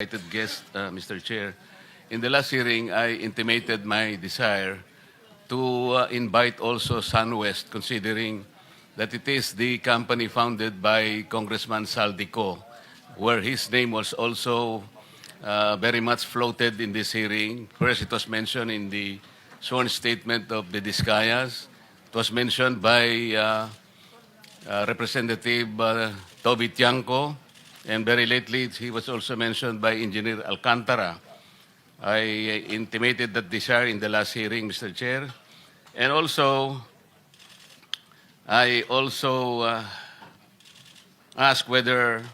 Invited guest, Mr. Chair. In the last hearing, I intimated my desire to invite also SunWest, considering that it is the company founded by Congressman Saldico, where his name was also very much floated in this hearing. First, it was mentioned in the sworn statement of the Discayas. It was mentioned by Representative Toby Tiangco, and very lately he was also mentioned by Engineer Alcantara. I intimated that desire in the last hearing, Mr. Chair. And also, I also asked whether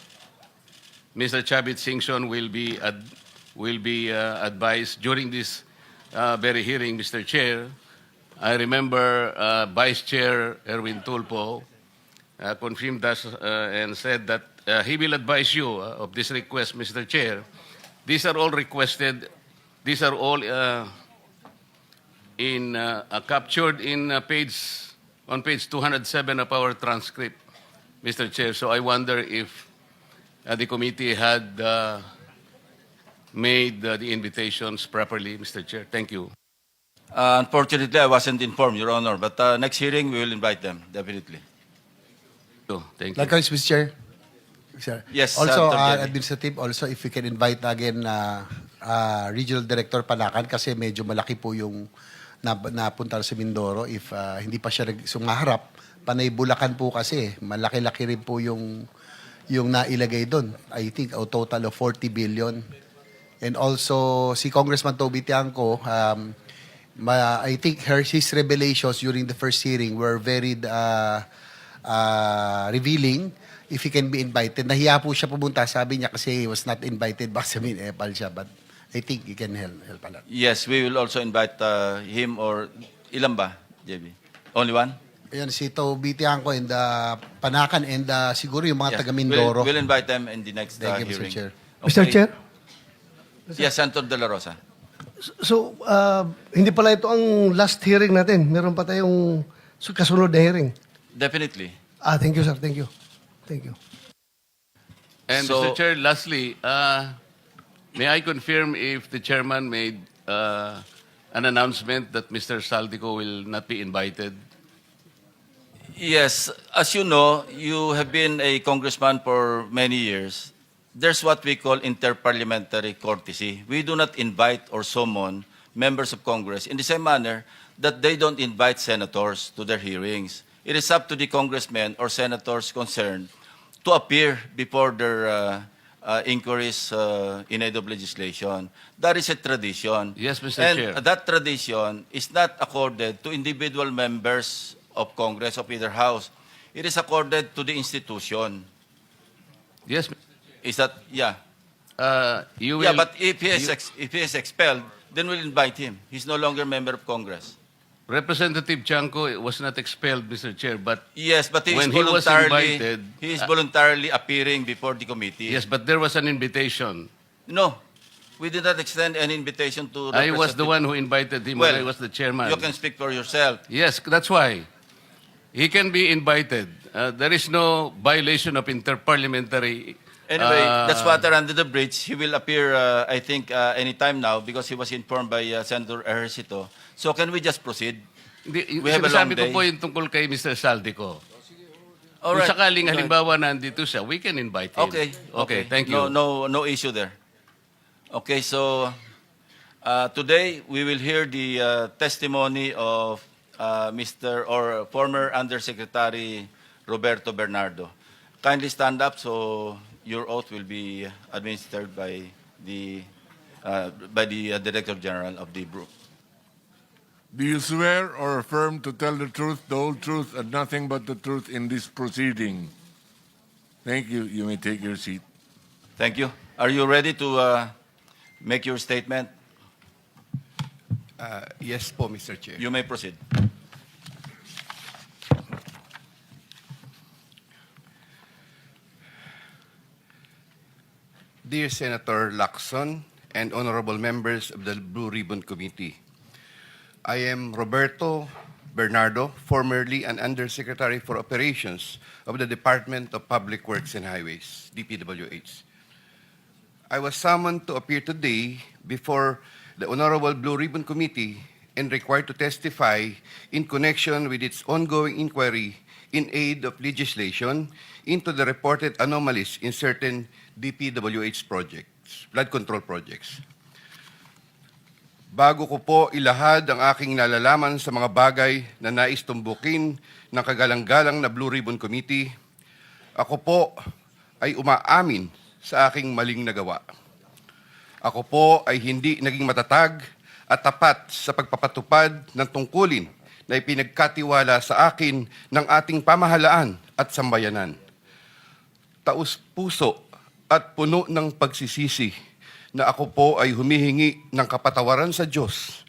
Mr. Chavit Singson will be advised during this very hearing, Mr. Chair. I remember Vice Chair Erwin Tulpo confirmed us and said that he will advise you of this request, Mr. Chair. These are all requested. These are all captured in on page 207 of our transcript, Mr. Chair. So I wonder if the committee had made the invitations properly, Mr. Chair. Thank you. Unfortunately, I wasn't informed, Your Honor. But next hearing, we will invite them, definitely. Thank you. Likewise, Mr. Chair. Sir. Yes, Also, Dr. Jenny. administrative, also if we can invite again Regional Director Palacan kasi medyo malaki po yung napunta sa Mindoro. If hindi pa siya sumaharap, panay Bulacan po kasi, malaki-laki rin po yung nailagay doon. I think a total of 40 billion. And also, si Congressman Toby Tiangco, I think his revelations during the first hearing were very revealing. If he can be invited. Nahiya po siya pumunta. Sabi niya kasi he was not invited. Baka sabihin, epal siya. But I think he can help a lot. Yes, we will also invite him or ilan ba, JB? Only one? Ayan, si Toby Tiangco and Panakan and siguro yung mga Yes, taga Mindoro. We'll invite them in the next Thank you, hearing. Mr. Chair. Okay. Mr. Chair? Yes, Senator De La Rosa. So, hindi pala ito ang last hearing natin. Meron pa tayong kasunod na hearing. Definitely. Thank you, sir. Thank you. Thank you. And So- Mr. Chair, lastly, may I confirm if the chairman made an announcement that Mr. Saldico will not be invited? Yes, as you know, you have been a congressman for many years. There's what we call interparliamentary courtesy. We do not invite or summon members of Congress in the same manner that they don't invite senators to their hearings. It is up to the congressmen or senators concerned to appear before their inquiries in aid of legislation. That is a tradition. Yes, Mr. And Chair. that tradition is not accorded to individual members of Congress of either house. It is accorded to the institution. Yes, Is that, yeah. you will. Yeah, but if he is expelled, then we'll invite him. He's no longer member of Congress. Representative Chanco was not expelled, Mr. Chair, but Yes, but When he was invited, he is voluntarily appearing before the committee. yes, but there was an invitation. No, we did not extend any invitation to I was the Representative- one who invited him Well, when I was the chairman. You can speak for yourself. Yes, that's why. He can be invited. There is no violation of interparliamentary. Anyway, that's water under the bridge. He will appear, I think, anytime now because he was informed by Senator Ejercito. So can we just proceed? We have a long Sinasabi ko day. po yung tungkol kay Mr. Saldico. All Kung right. sakaling Go ahead. halimbawa nandito siya, we can invite him. Okay. Okay, thank you. No issue there. Okay, so today we will hear the testimony of Mr. or former Undersecretary Roberto Bernardo. Kindly stand up so your oath will be administered by the Director General of the group. Do you swear or affirm to tell the truth, the whole truth, and nothing but the truth in this proceeding? Thank you. You may take your seat. Thank you. Are you ready to make your statement? Yes po, Mr. Chair. You may proceed. Dear Senator Lacson and honorable members of the Blue Ribbon Committee, I am Roberto Bernardo, formerly an Undersecretary for Operations of the Department of Public Works and Highways, DPWH. I was summoned to appear today before the Honorable Blue Ribbon Committee and required to testify in connection with its ongoing inquiry in aid of legislation into the reported anomalies in certain DPWH projects, flood control projects. Bago ko po ilahad ang aking nalalaman sa mga bagay na nais tumbukin ng kagalang-galang na Blue Ribbon Committee, ako po ay umaamin sa aking maling nagawa. Ako po ay hindi naging matatag at tapat sa pagpapatupad ng tungkulin na ipinagkatiwala sa akin ng ating pamahalaan at sambayanan. Taus-puso at puno ng pagsisisi na ako po ay humihingi ng kapatawaran sa Diyos,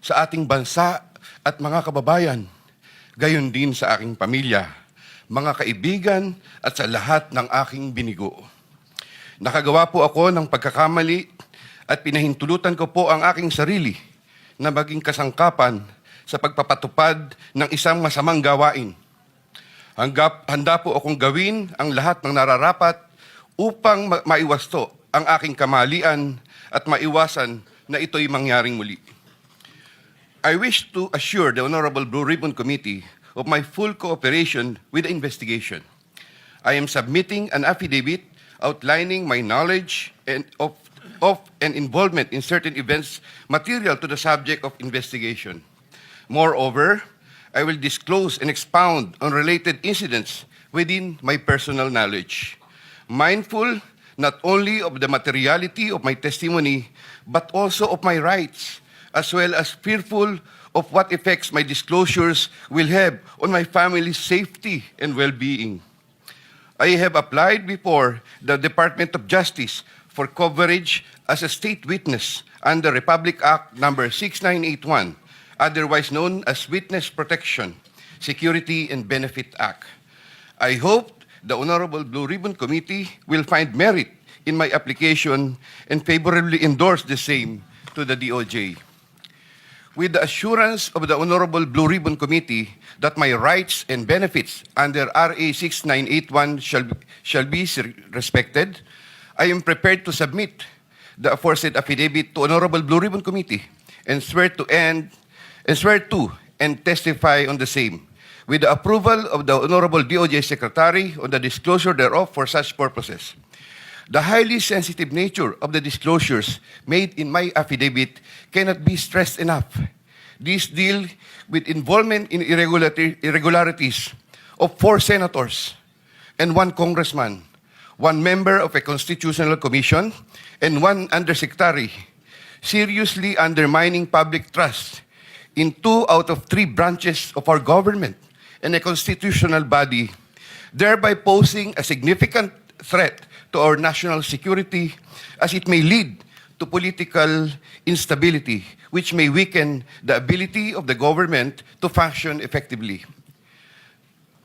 sa ating bansa at mga kababayan, gayon din sa aking pamilya, mga kaibigan at sa lahat ng aking binigo. Nakagawa po ako ng pagkakamali at pinahintulutan ko po ang aking sarili na maging kasangkapan sa pagpapatupad ng isang masamang gawain. Handa po akong gawin ang lahat ng nararapat upang maiwasto ang aking kamalian at maiwasan na ito'y mangyaring muli. I wish to assure the Honorable Blue Ribbon Committee of my full cooperation with the investigation. I am submitting an affidavit outlining my knowledge and of and involvement in certain events material to the subject of investigation. Moreover, I will disclose and expound on related incidents within my personal knowledge, mindful not only of the materiality of my testimony, but also of my rights, as well as fearful of what effects my disclosures will have on my family's safety and well-being. I have applied before the Department of Justice for coverage as a state witness under Republic Act number 6981, otherwise known as Witness Protection, Security and Benefit Act. I hope the Honorable Blue Ribbon Committee will find merit in my application and favorably endorse the same to the DOJ. With the assurance of the Honorable Blue Ribbon Committee that my rights and benefits under RA 6981 shall be respected, I am prepared to submit the aforesaid affidavit to Honorable Blue Ribbon Committee and swear to and testify on the same, with the approval of the Honorable DOJ Secretary on the disclosure thereof for such purposes. The highly sensitive nature of the disclosures made in my affidavit cannot be stressed enough. These deal with involvement in irregularities of 4 senators and 1 congressman, 1 member of a constitutional commission, and 1 undersecretary, seriously undermining public trust in 2 out of 3 branches of our government and a constitutional body, thereby posing a significant threat to our national security as it may lead to political instability, which may weaken the ability of the government to function effectively.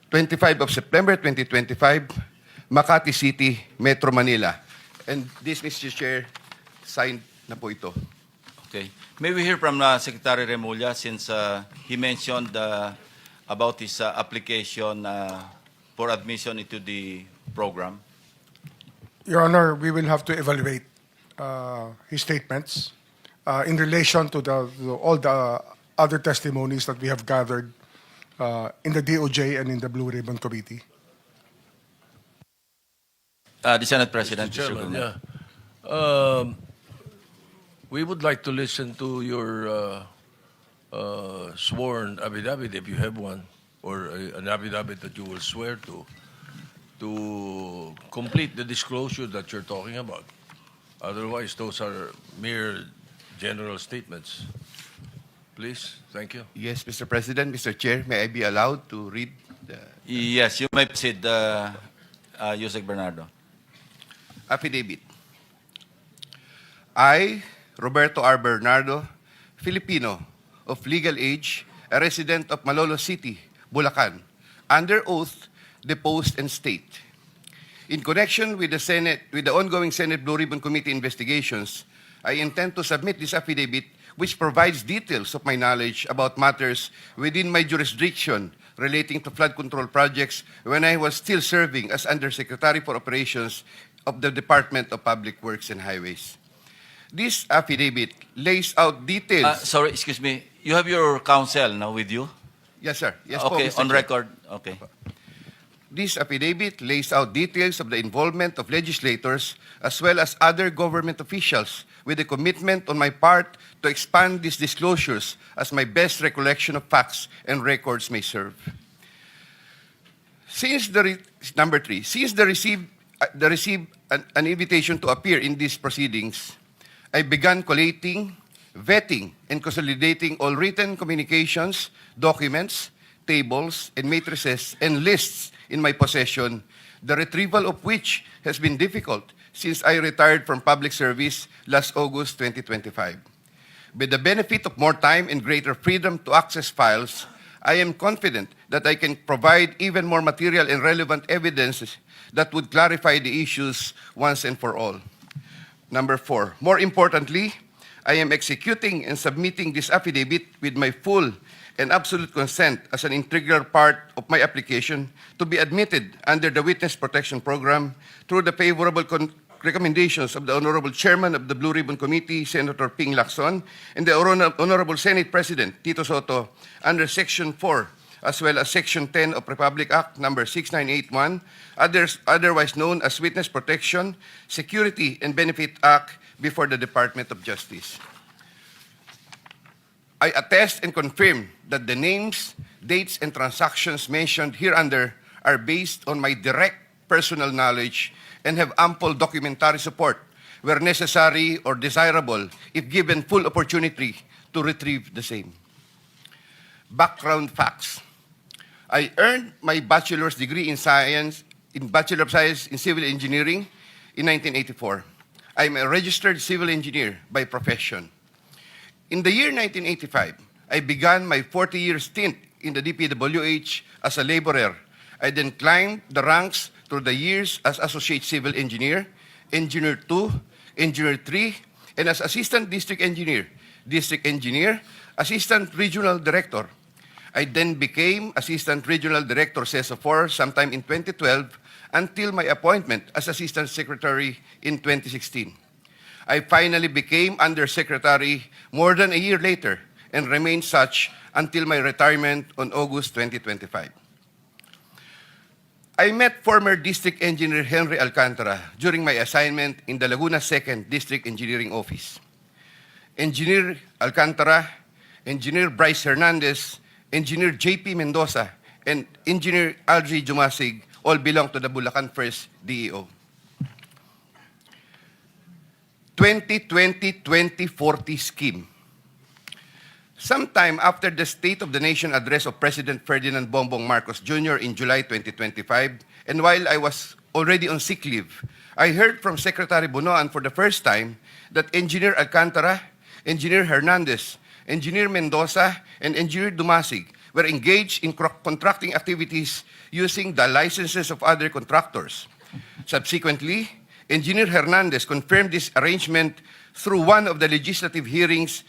25 of September 2025, Makati City, Metro Manila. And this, Mr. Chair, signed na po ito. Okay. May we hear from Secretary Remulla since he mentioned about his application for admission into the program? Your Honor, we will have to evaluate his statements in relation to all the other testimonies that we have gathered in the DOJ and in the Blue Ribbon Committee. The Senate President. Mr. Mr. Chairman, Guzman. yeah. We would like to listen to your sworn affidavit, if you have one, or an affidavit that you will swear to complete the disclosure that you're talking about. Otherwise, those are mere general statements. Please, thank you. Yes, Mr. President, Mr. Chair, may I be allowed to read the Yes, you may proceed, Yusek Bernardo. affidavit? I, Roberto R. Bernardo, Filipino, of legal age, a resident of Malolos City, Bulacan, under oath, deposed and state. In connection with the ongoing Senate Blue Ribbon Committee investigations, I intend to submit this affidavit which provides details of my knowledge about matters within my jurisdiction relating to flood control projects when I was still serving as Undersecretary for Operations of the Department of Public Works and Highways. This affidavit lays out details. Sorry, excuse me. You have your counsel now with you? Yes, sir. Yes, po, Okay, Mr. on Chair. record. Okay. This affidavit lays out details of the involvement of legislators as well as other government officials with a commitment on my part to expand these disclosures as my best recollection of facts and records may serve. Number three, since the received an invitation to appear in these proceedings, I began collating, vetting, and consolidating all written communications, documents, tables, and matrices, and lists in my possession, the retrieval of which has been difficult since I retired from public service last August 2025. With the benefit of more time and greater freedom to access files, I am confident that I can provide even more material and relevant evidence that would clarify the issues once and for all. Number four, more importantly, I am executing and submitting this affidavit with my full and absolute consent as an integral part of my application to be admitted under the Witness Protection Program through the favorable recommendations of the Honorable Chairman of the Blue Ribbon Committee, Senator Ping Lacson, and the Honorable Senate President, Tito Soto, under Section 4, as well as Section 10 of Republic Act Number 6981, otherwise known as Witness Protection, Security, and Benefit Act before the Department of Justice. I attest and confirm that the names, dates, and transactions mentioned hereunder are based on my direct personal knowledge and have ample documentary support where necessary or desirable if given full opportunity to retrieve the same. Background facts. I earned my bachelor's degree in Bachelor of Science in Civil Engineering in 1984. I'm a registered civil engineer by profession. In the year 1985, I began my 40-year stint in the DPWH as a laborer. I then climbed the ranks through the years as Associate Civil Engineer, Engineer 2, Engineer 3, and as Assistant District Engineer, Assistant Regional Director. I then became Assistant Regional Director CESO 4 sometime in 2012 until my appointment as Assistant Secretary in 2016. I finally became Undersecretary more than a year later and remained such until my retirement on August 2025. I met former District Engineer Henry Alcantara during my assignment in the Laguna 2nd District Engineering Office. Engineer Alcantara, Engineer Bryce Hernandez, Engineer JP Mendoza, and Engineer Algie Jumasig all belong to the Bulacan 1st DEO. 2020-2040 scheme. Sometime after the State of the Nation address of President Ferdinand Bongbong Marcos Jr. in July 2025, and while I was already on sick leave, I heard from Secretary Bunoan for the first time that Engineer Alcantara, Engineer Hernandez, Engineer Mendoza, and Engineer Dumasig were engaged in contracting activities using the licenses of other contractors. Subsequently, Engineer Hernandez confirmed this arrangement through one of the legislative hearings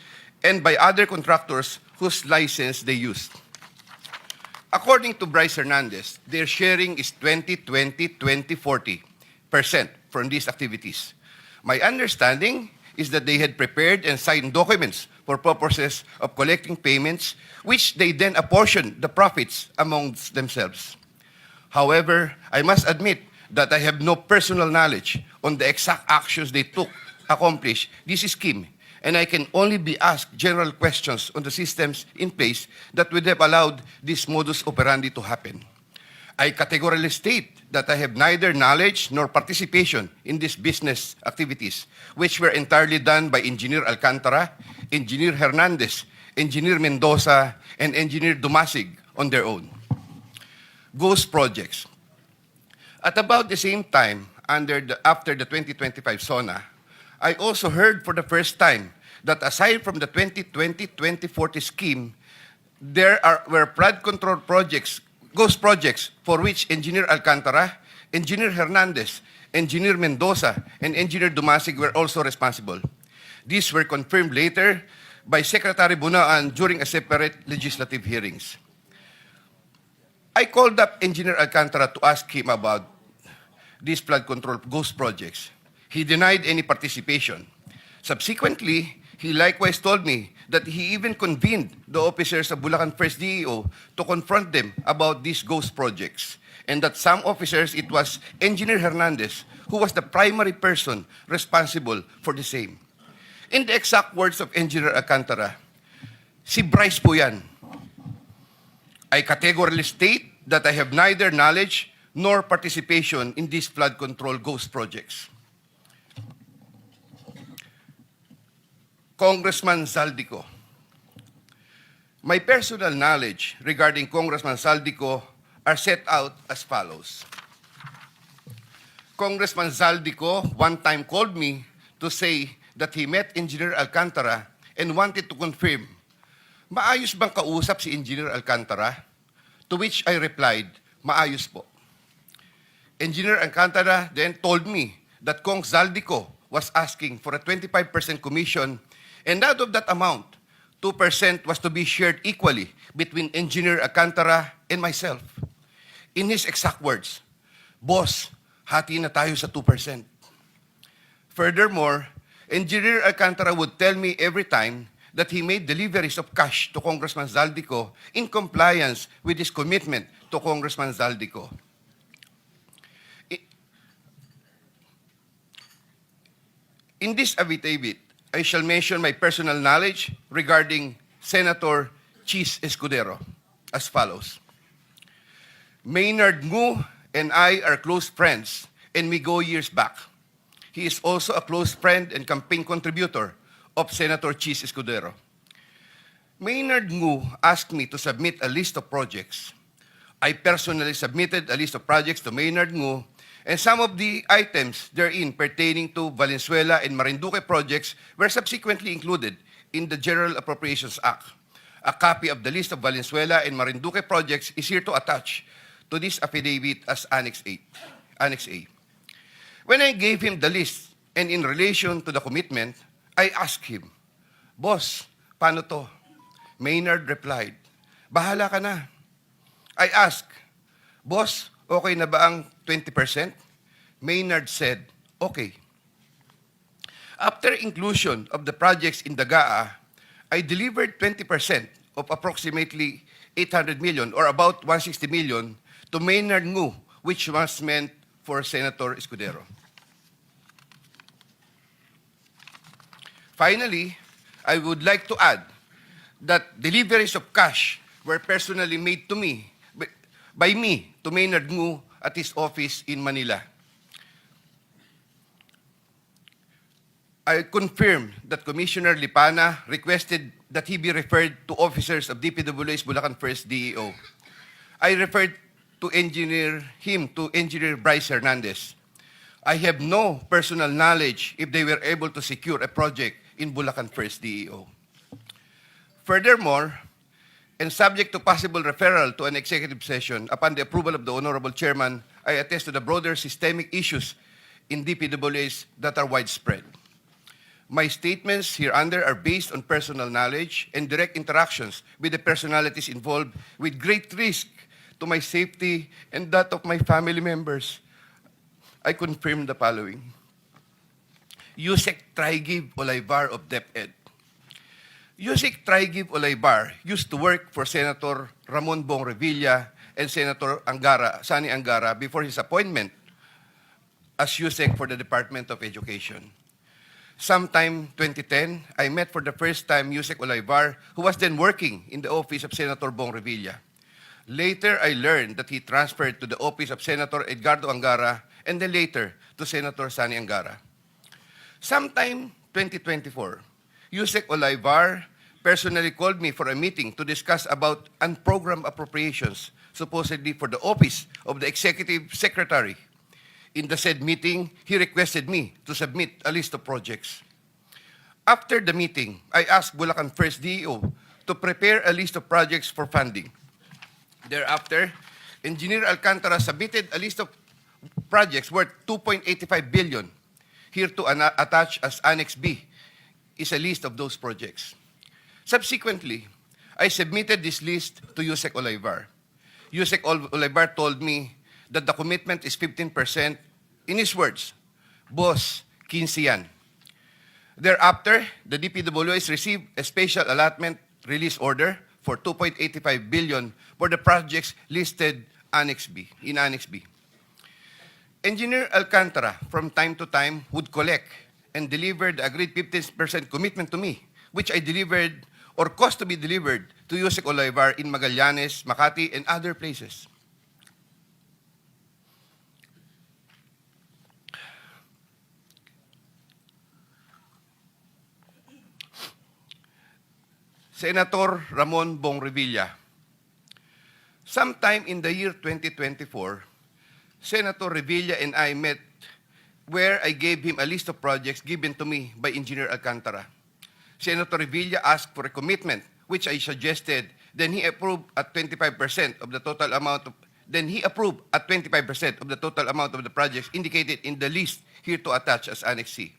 and by other contractors whose license they used. According to Bryce Hernandez, their sharing is 20-20-20-40% from these activities. My understanding is that they had prepared and signed documents for purposes of collecting payments, which they then apportioned the profits amongst themselves. However, I must admit that I have no personal knowledge on the exact actions they took to accomplish this scheme, and I can only be asked general questions on the systems in place that would have allowed this modus operandi to happen. I categorically state that I have neither knowledge nor participation in these business activities, which were entirely done by Engineer Alcantara, Engineer Hernandez, Engineer Mendoza, and Engineer Dumasig on their own. Ghost projects. At about the same time, after the 2025 SONA, I also heard for the first time that aside from the 2020-2040 scheme, there were flood control projects, ghost projects, for which Engineer Alcantara, Engineer Hernandez, Engineer Mendoza, and Engineer Dumasig were also responsible. These were confirmed later by Secretary Bunaan during a separate legislative hearings. I called up Engineer Alcantara to ask him about these flood control ghost projects. He denied any participation. Subsequently, he likewise told me that he even convened the officers of Bulacan First DEO to confront them about these ghost projects, and that some officers, it was Engineer Hernandez, who was the primary person responsible for the same. In the exact words of Engineer Alcantara, si Bryce po yan. I categorically state that I have neither knowledge nor participation in these flood control ghost projects. Congressman Zaldico. My personal knowledge regarding Congressman Zaldico are set out as follows. Congressman Zaldico one time called me to say that he met Engineer Alcantara and wanted to confirm, maayos bang kausap si Engineer Alcantara? To which I replied, maayos po. Engineer Alcantara then told me that Kong Zaldico was asking for a 25% commission, and out of that amount, 2% was to be shared equally between Engineer Alcantara and myself. In his exact words, boss, hati na tayo sa 2%. Furthermore, Engineer Alcantara would tell me every time that he made deliveries of cash to Congressman Zaldico in compliance with his commitment to Congressman Zaldico. In this affidavit, I shall mention my personal knowledge regarding Senator Chis Escudero as follows. Maynard Ngu and I are close friends, and we go years back. He is also a close friend and campaign contributor of Senator Chis Escudero. Maynard Ngu asked me to submit a list of projects. I personally submitted a list of projects to Maynard Ngu, and some of the items therein pertaining to Valenzuela and Marinduque projects were subsequently included in the General Appropriations Act. A copy of the list of Valenzuela and Marinduque projects is here to attach to this affidavit as Annex A. When I gave him the list and in relation to the commitment, I asked him, Boss, paano to? Maynard replied, bahala ka na. I asked, Boss, okay na ba ang 20%? Maynard said, okay. After inclusion of the projects in the GAA, I delivered 20% of approximately 800 million or about 160 million to Maynard Ngu, which was meant for Senator Escudero. Finally, I would like to add that deliveries of cash were personally made to me, by me, to Maynard Ngu at his office in Manila. I confirm that Commissioner Lipana requested that he be referred to officers of DPW's Bulacan First DEO. I referred to Engineer Bryce Hernandez. I have no personal knowledge if they were able to secure a project in Bulacan First DEO. Furthermore, and subject to possible referral to an executive session upon the approval of the Honorable Chairman, I attest to the broader systemic issues in DPWs that are widespread. My statements hereunder are based on personal knowledge and direct interactions with the personalities involved with great risk to my safety and that of my family members. I confirm the following. Yusek Trigiv Olaybar of DepEd. Yusek Trigiv Olaybar used to work for Senator Ramon Bong Revilla and Senator Sani Angara before his appointment as Yusek for the Department of Education. Sometime 2010, I met for the first time Yusek Olaybar, who was then working in the office of Senator Bong Revilla. Later, I learned that he transferred to the office of Senator Edgardo Angara and then later to Senator Sani Angara. Sometime 2024, Yusek Olaybar personally called me for a meeting to discuss about unprogrammed appropriations, supposedly for the office of the Executive Secretary. In the said meeting, he requested me to submit a list of projects. After the meeting, I asked Bulacan First DEO to prepare a list of projects for funding. Thereafter, Engineer Alcantara submitted a list of projects worth 2.85 billion. Here to attach as Annex B is a list of those projects. Subsequently, I submitted this list to Yusek Olaybar. Yusek Olaybar told me that the commitment is 15% In his words, Boss, 15 yan. Thereafter, the DPWH received a special allotment release order for 2.85 billion for the projects listed in Annex B. Engineer Alcantara, from time to time, would collect and deliver the agreed 15% commitment to me, which I delivered or caused to be delivered to Yusek Olivar in Magallanes, Makati, and other places. Senator Ramon Bong Revilla. Sometime in the year 2024, Senator Revilla and I met where I gave him a list of projects given to me by Engineer Alcantara. Senator Revilla asked for a commitment, which I suggested. Then he approved at 25% of the total amount of the projects indicated in the list here to attach as Annex C.